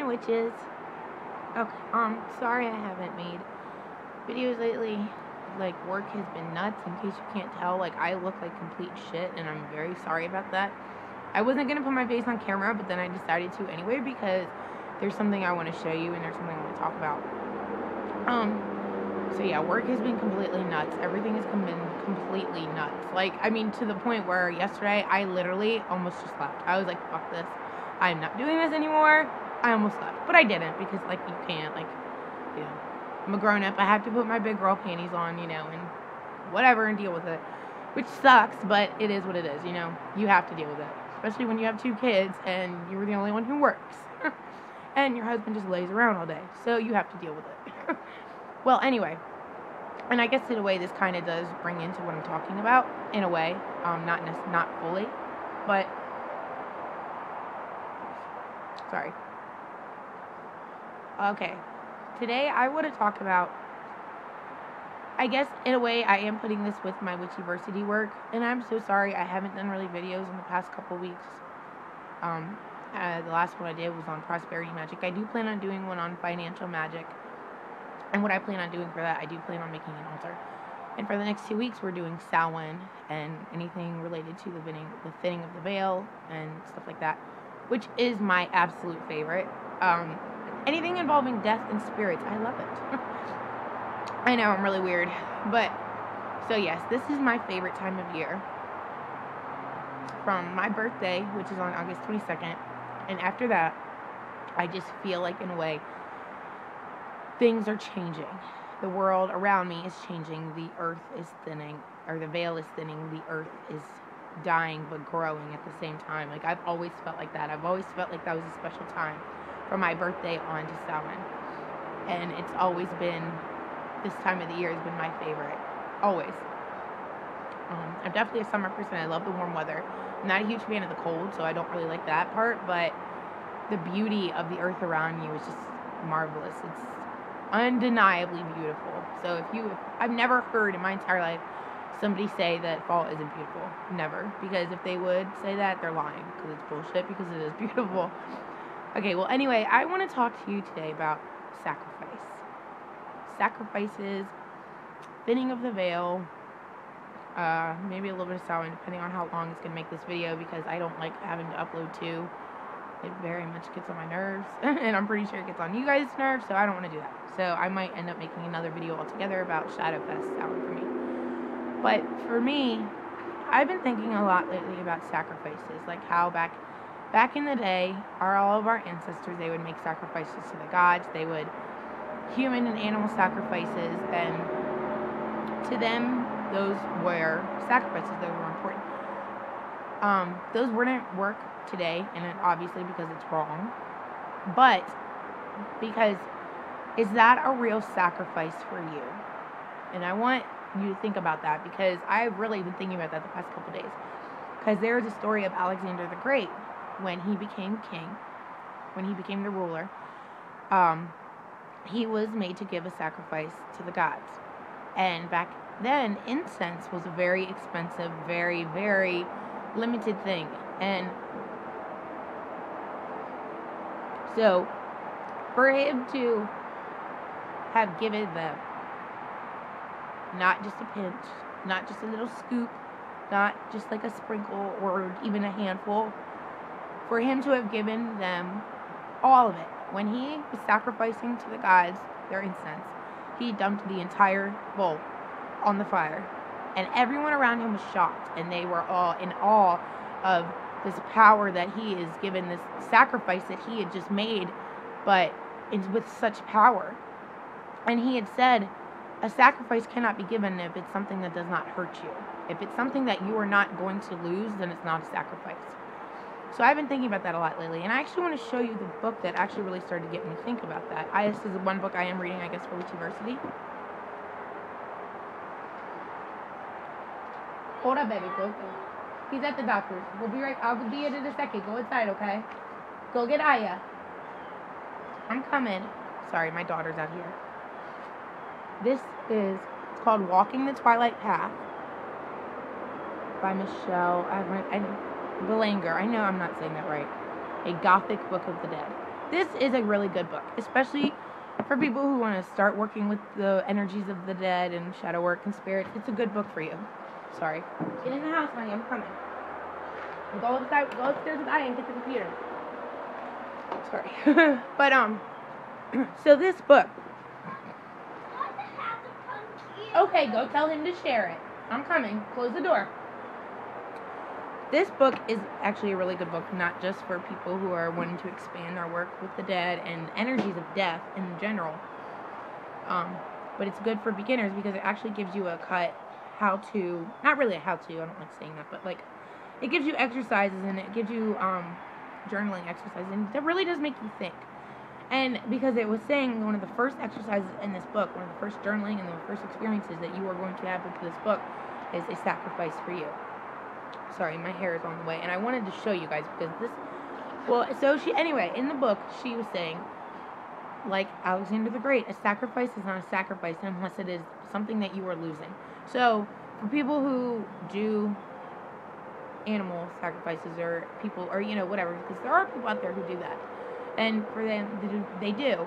morning, witches. Okay, sorry I haven't made videos lately. Like, work has been nuts, in case you can't tell. Like, I look like complete shit, and I'm very sorry about that. I wasn't gonna put my face on camera, but then I decided to anyway, because there's something I want to show you, and there's something I want to talk about. So yeah, work has been completely nuts. Everything has been completely nuts. Like, I mean, to the point where yesterday, I literally almost just left. I was like, fuck this. I'm not doing this anymore. I almost left. But I didn't, because, like, you can't, like, you know, I'm a grown-up. I have to put my big girl panties on, you know, and whatever, and deal with it. Which sucks, but it is what it is, you know. You have to deal with it. Especially when you have 2 kids, and you're the only one who works. And your husband just lays around all day. So you have to deal with it. Well, anyway, and I guess in a way this kind of does bring into what I'm talking about, in a way, not fully, but, sorry. Okay, today I want to talk about, I guess in a way I am putting this with my Witchiversity work, and I'm so sorry I haven't done really videos in the past couple weeks. The last one I did was on prosperity magic. I do plan on doing one on financial magic. And what I plan on doing for that, I do plan on making an altar. And for the next 2 weeks, we're doing Samhain and anything related to the thinning of the veil and stuff like that, which is my absolute favorite. Anything involving death and spirits, I love it. I know, I'm really weird. But, so yes, this is my favorite time of year. From my birthday, which is on August 22nd, and after that, I just feel like, in a way, things are changing. The world around me is changing. The earth is thinning, or the veil is thinning. The earth is dying but growing at the same time. Like, I've always felt like that. I've always felt like that was a special time from my birthday on to Samhain. And it's always been, this time of the year has been my favorite. Always. I'm definitely a summer person. I love the warm weather. I'm not a huge fan of the cold, so I don't really like that part, but the beauty of the earth around you is just marvelous. It's undeniably beautiful. So I've never heard in my entire life somebody say that fall isn't beautiful. Never. Because if they would say that, they're lying. Because it's bullshit, because it is beautiful. Okay, well, anyway, I want to talk to you today about sacrifice. Sacrifices, thinning of the veil, maybe a little bit of Samhain, depending on how long it's going to make this video, because I don't like having to upload 2. It very much gets on my nerves, and I'm pretty sure it gets on you guys' nerves, so I don't want to do that. So I might end up making another video altogether about Shadowfest Samhain for me. But for me, I've been thinking a lot lately about sacrifices, like how back in the day, all of our ancestors, they would make sacrifices to the gods. They would human and animal sacrifices, and to them, those were sacrifices. Those were important. Those wouldn't work today, and obviously because it's wrong, but because, is that a real sacrifice for you? And I want you to think about that, because I've really been thinking about that the past couple days, because there is a story of Alexander the Great. When he became king, when he became the ruler, he was made to give a sacrifice to the gods. And back then, incense was a very expensive, very, very limited thing. And so, for him to have given them not just a pinch, not just a little scoop, not just like a sprinkle or even a handful, for him to have given them all of it. When he was sacrificing to the gods their incense, he dumped the entire bowl on the fire. And everyone around him was shocked, and they were all in awe of this power that he is given, this sacrifice that he had just made, but with such power. And he had said, a sacrifice cannot be given if it's something that does not hurt you. If it's something that you are not going to lose, then it's not a sacrifice. So I've been thinking about that a lot lately, and I actually want to show you the book that actually really started to get me to think about that. This is one book I am reading, I guess, for Witchiversity. Hold up, baby. Go. He's at the doctor's. We'll be right. I'll be in a second. Go inside, okay? Go get Aya. I'm coming. Sorry, my daughter's out here. It's called Walking the Twilight Path by Michelle Belanger. I know I'm not saying that right. A Gothic Book of the Dead. this is a really good book, especially for people who want to start working with the energies of the dead and shadow work and spirits. It's a good book for you. Sorry. Get in the house, honey. I'm coming. Go upstairs with Aya and get the computer. Sorry. But, so this book. Okay, go tell him to share it. I'm coming. Close the door. This book is actually a really good book, not just for people who are wanting to expand our work with the dead and energies of death in general, but it's good for beginners because it actually gives you a how to, not really a how to, I don't like saying that, but like, it gives you exercises and it gives you journaling exercises, and it really does make you think. And because it was saying one of the first exercises in this book, one of the first journaling and the first experiences that you are going to have with this book is a sacrifice for you. Sorry, my hair is on the way, and I wanted to show you guys because this, well, so anyway, in the book, she was saying, like Alexander the Great, a sacrifice is not a sacrifice unless it is something that you are losing. So, for people who do animal sacrifices or people, or, you know, whatever, because there are people out there who do that, and for them, they do,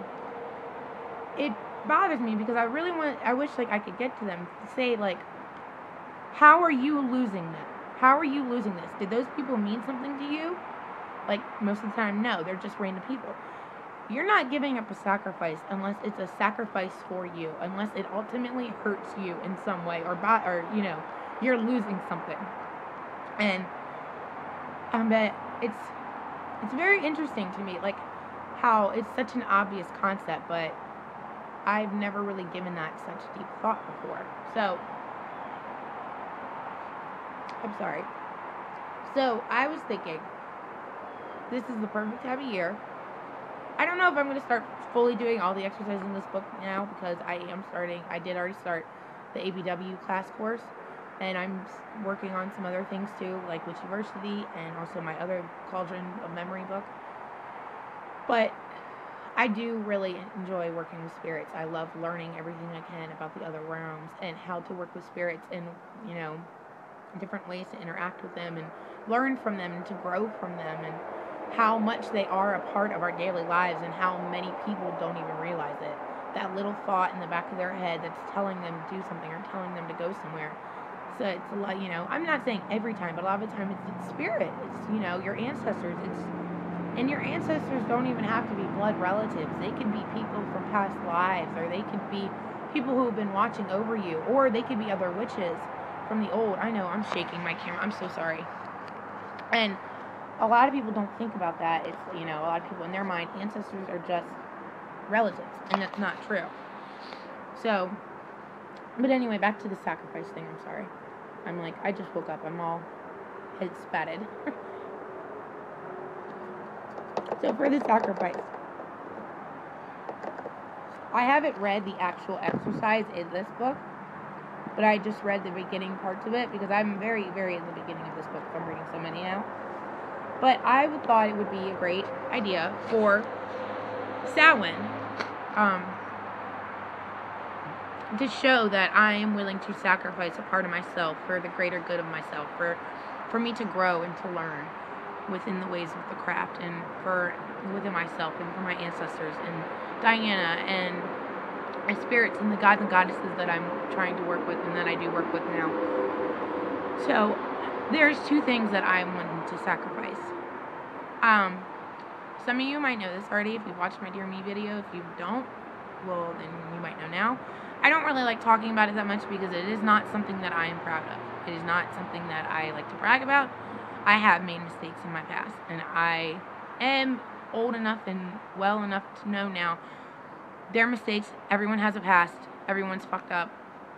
it bothers me because I wish, like, I could get to them to say, like, how are you losing that? How are you losing this? Did those people mean something to you? Like, most of the time, no. They're just random people. You're not giving up a sacrifice unless it's a sacrifice for you. Unless it ultimately hurts you in some way. Or you know, you're losing something. And it's very interesting to me. Like, how it's such an obvious concept. But I've never really given that such deep thought before. So, I'm sorry. So, I was thinking, this is the perfect time of year. I don't know if I'm going to start fully doing all the exercises in this book now because I did already start the ABW class course, and I'm working on some other things too, like Witchiversity and also my other Cauldron of Memory book. But I do really enjoy working with spirits. I love learning everything I can about the other realms and how to work with spirits and, you know, different ways to interact with them and learn from them and to grow from them, and how much they are a part of our daily lives and how many people don't even realize it. That little thought in the back of their head that's telling them to do something or telling them to go somewhere. So it's a lot, you know, I'm not saying every time, but a lot of the time it's spirit. It's, you know, your ancestors. And your ancestors don't even have to be blood relatives. They could be people from past lives, or they could be people who have been watching over you, or they could be other witches from the old. I know, I'm shaking my camera. I'm so sorry. And a lot of people don't think about that. It's, you know, a lot of people in their mind, ancestors are just relatives, and that's not true. So, but anyway, back to the sacrifice thing. I'm sorry. I'm like, I just woke up. I'm all head spatted. So for the sacrifice, I haven't read the actual exercise in this book, but I just read the beginning parts of it because I'm very, very in the beginning of this book. I'm reading so many now. But I thought it would be a great idea for Samhain to show that I am willing to sacrifice a part of myself for the greater good of myself, for me to grow and to learn within the ways of the craft, and within myself and for my ancestors and Diana and my spirits and the gods and goddesses that I'm trying to work with and that I do work with now. So there's two things that I'm wanting to sacrifice. Some of you might know this already if you've watched my Dear Me video. If you don't, well, then you might know now. I don't really like talking about it that much because it is not something that I am proud of. It is not something that I like to brag about. I have made mistakes in my past, and I am old enough and well enough to know now they're mistakes. Everyone has a past. Everyone's fucked up.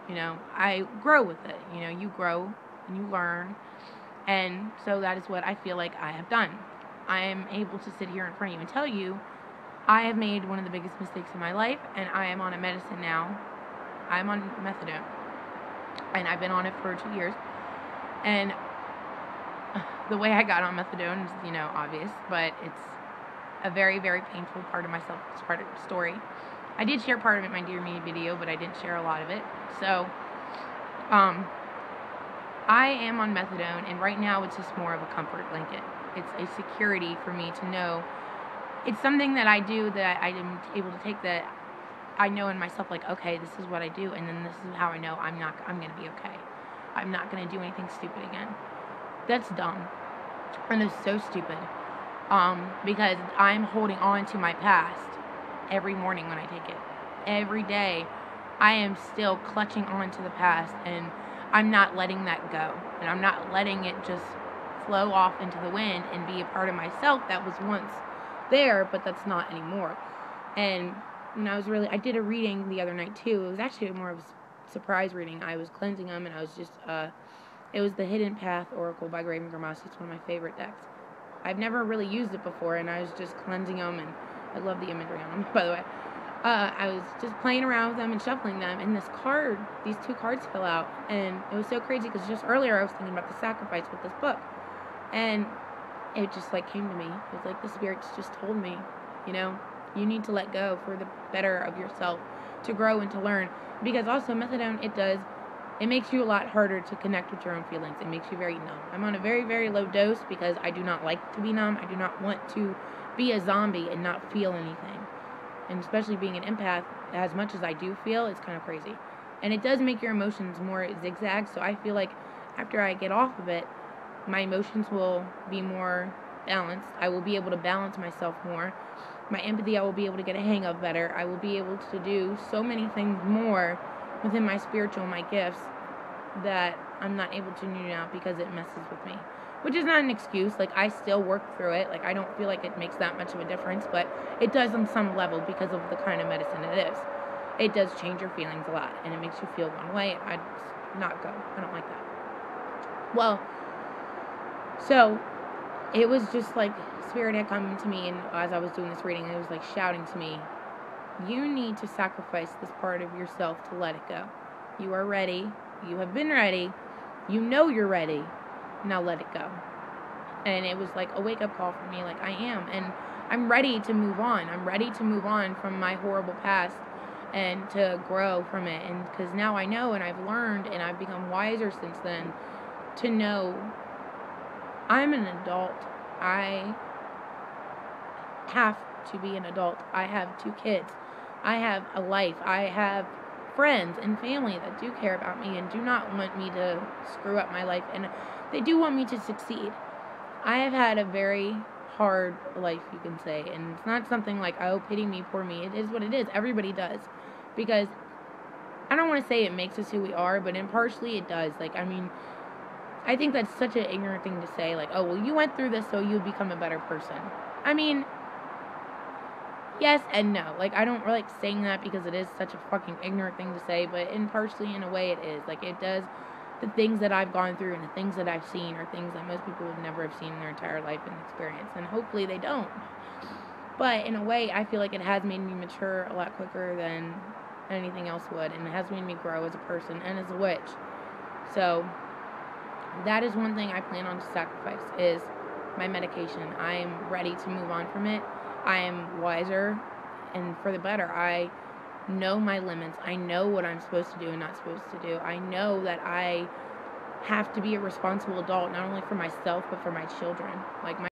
You know, I grow with it. You know, you grow and you learn. And so that is what I feel like I have done. I am able to sit here in front of you and tell you I have made one of the biggest mistakes in my life, and I am on a medicine now. I'm on methadone, and I've been on it for 2 years. And the way I got on methadone is, you know, obvious, but it's a very, very painful part of myself. It's part of the story. I did share part of it in my Dear Me video, but I didn't share a lot of it. So, I am on methadone, and right now it's just more of a comfort blanket. It's a security for me to know it's something that I do that I am able to take, that I know in myself, like, okay, this is what I do, and then this is how I know I'm going to be okay. I'm not going to do anything stupid again. That's dumb. And it's so stupid. Because I'm holding on to my past every morning when I take it. Every day, I am still clutching on to the past, and I'm not letting that go. And I'm not letting it just flow off into the wind and be a part of myself that was once there, but that's not anymore. And when I did a reading the other night too. It was actually more of a surprise reading. I was cleansing them, and I was just, it was the Hidden Path Oracle by Graven Grimace. It's one of my favorite decks. I've never really used it before, and I was just cleansing them, and I love the imagery on them, by the way. I was just playing around with them and shuffling them, and these 2 cards fell out, and it was so crazy, because just earlier I was thinking about the sacrifice with this book, and it just, like, came to me. It was like the spirits just told me, you need to let go for the better of yourself, to grow and to learn, because also methadone, it makes you a lot harder to connect with your own feelings. It makes you very numb. I'm on a very, very low dose because I do not like to be numb. I do not want to be a zombie and not feel anything. And especially being an empath, as much as I do feel, it's kind of crazy. And it does make your emotions more zigzag, so I feel like after I get off of it, my emotions will be more balanced. I will be able to balance myself more. My empathy I will be able to get a hang of better. I will be able to do so many things more within my spiritual, my gifts, that I'm not able to do now because it messes with me. Which is not an excuse. Like, I still work through it. Like, I don't feel like it makes that much of a difference, but it does on some level because of the kind of medicine it is. It does change your feelings a lot, and it makes you feel one way. I'd not go. I don't like that. Well, so it was just like Spirit had come to me, and as I was doing this reading, it was like shouting to me, you need to sacrifice this part of yourself to let it go. You are ready. You have been ready. You know you're ready. Now let it go. And it was like a wake-up call for me, like, I am. And I'm ready to move on. I'm ready to move on from my horrible past and to grow from it. And because now I know, and I've learned, and I've become wiser since then, to know I'm an adult. I have to be an adult. I have 2 kids. I have a life. I have friends and family that do care about me and do not want me to screw up my life, and they do want me to succeed. I have had a very hard life, you can say, and it's not something like, oh, pity me, poor me. It is what it is. Everybody does, because I don't want to say it makes us who we are, but impartially it does. Like, I mean, I think that's such an ignorant thing to say, like, oh, well, you went through this so you become a better person. I mean, yes and no. Like, I don't like saying that because it is such a fucking ignorant thing to say, but partially in a way it is. Like, it does, the things that I've gone through and the things that I've seen are things that most people would never have seen in their entire life and experience, and hopefully they don't. But in a way, I feel like it has made me mature a lot quicker than anything else would, and it has made me grow as a person and as a witch. So, that is one thing I plan on to sacrifice, is my medication. I am ready to move on from it. I am wiser, and for the better. I know my limits. I know what I'm supposed to do and not supposed to do. I know that I have to be a responsible adult, not only for myself, but for my children. Like, my